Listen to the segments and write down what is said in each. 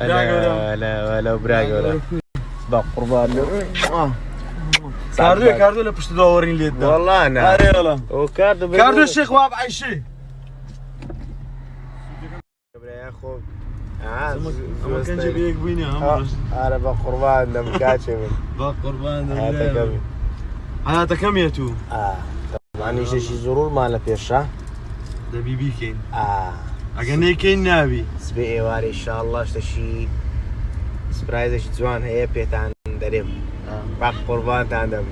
لا ولا براغ بق قربان كاردو لا باش تدورين لي الدار والله انا اري والله كاردو الشيخ واب عايشي يا اخو ما كان جيب لك بيني انا بق قربان دم كاتشف بق قربان هذا حياتك كم يا تو طبعا شي زرور مال بيشا ده بيبي كين اغني كين نابي سبي واري ان شاء الله شي سبرايز شي جوان هي بيتان دريم بق قربان تاندم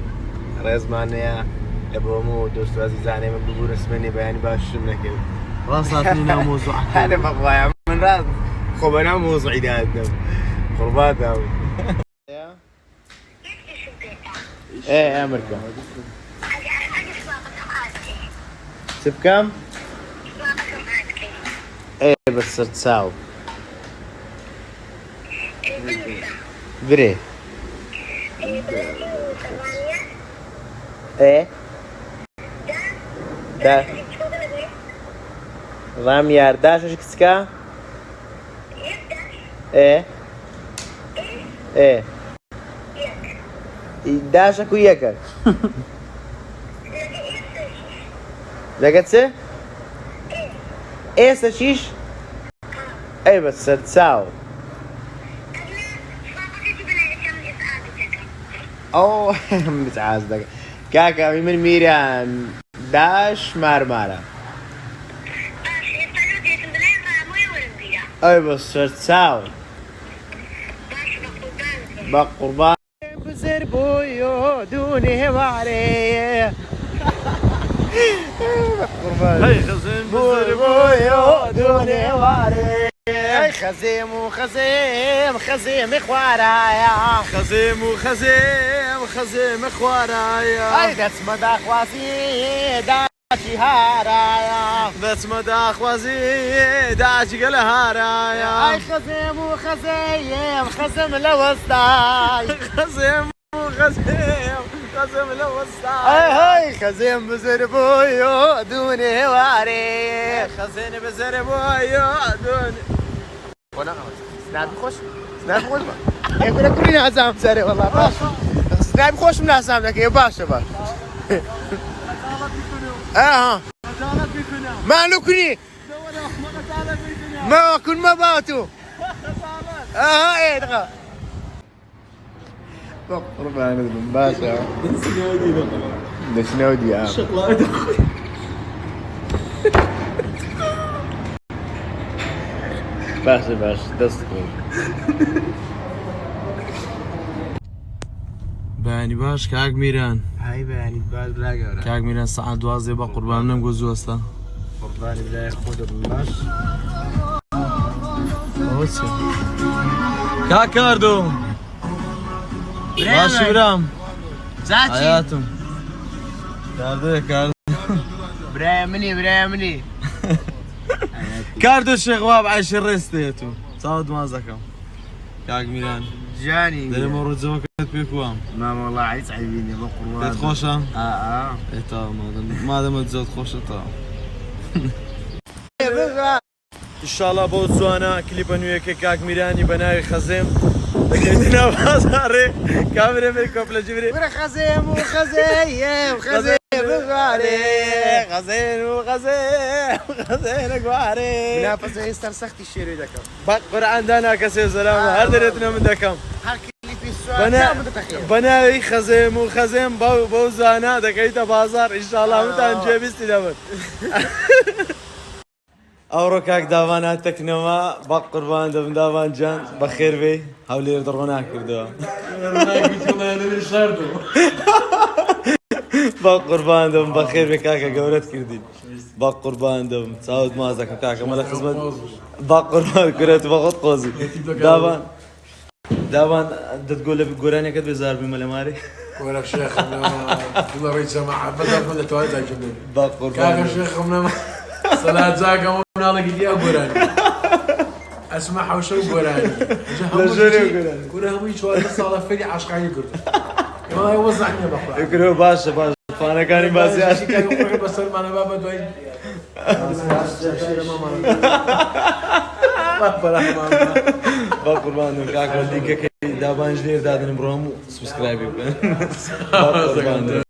رزمانيا ابومو دوست عزيزاني من بقول اسمني بياني باش منك راساتني ناموس انا بقى من راس خو انا مو صعيدي هذا قربان تاو ايه امريكا سب كم؟ ايه بس صرت ساو بري ايه دا رام يار داش ايش كسكا ايه ايه داشك وياك لقيت ايه سشيش اي بس صرت ساو اوه متعازدك كاكا من ميران داش مارمارا اي بس صرت ساو بقربان بزر بويو دوني واري بقربان هاي خزين بويو دوني واري هاي خزيم وخزيم خزيم خوارايا خزيم وخزيم خوارايا هاي داس مدا خواسي داشي هارايا داس مدا خوازي داشي قال هارايا هاي خزيم وخزيم خزم لوسطاي خزيم لوسطاي هاي خزيم بزربويو دوني واري خزين بزربويو دوني سناب خوش يقول لك كلنا عزام سري والله باشا سناب خوش من عزامك يا باشا ها ما لكني ما كل ما باتوا ايه دغا قربان ابن باشا ده شنودي يا شوكولاته باش دستكم بانی باش کاک میران هاي باني بعد بلاقي کاک میران ساعت 12 با قربان من گوزو هستا قرباني بلا خود ابن باش کاک کاردو ماشي برام زاتي حياتم كاردو برامني كاردو الشيخ واب عايش الريستيتو صاد ما زكم كاك ميلان جاني دايما مرة زمان كنت بيكوام ما والله عايز عيبيني بقربان تخوشة اه ايه تا ما دام تزود خوشة تا ان شاء الله بو زوانا كليب نويك كاك ميلاني بناوي خزيم دكيتنا بازاري كاميرا ميكوب لجبري برا خزيم وخزيم بغاري خزين قواري لا بس استرسختي الشيري دكم بقر عندنا كسي سلام هر دريتنا من دكم حكي لي في السؤال بناوي خزيم بو زانا دكيتا بازار ان شاء الله متى نجيبستي دابا اوروكاك دافانا تكنوما بق قربان دافان جان بخير بي هاولي يردرغونا كردوا بق قربان دم بخير بي كاكا قورت كردين بق قربان دم تعود مازك كاكا مالا خزمت بق قربان كرت بقط قوزي دافان تقول لي قراني كد بزار بمال ماري ولا شيخ والله ريت سماعه بدل من توالد جنبي بق قربان كاكا شيخ صلاة زاكا ونالا قد يا قراني اسمعها وشو قراني كلها مي شوال صار فيني عشق عيني كرت والله يوزعني بقى يقولوا باشا فانا كان بازي كان يقول بس انا بابا دوي با قوربان دەم کاکە لینکەکەی دابانش لێر دادنم بڕۆم و سبسکرایبی بکەن با قوربان دەم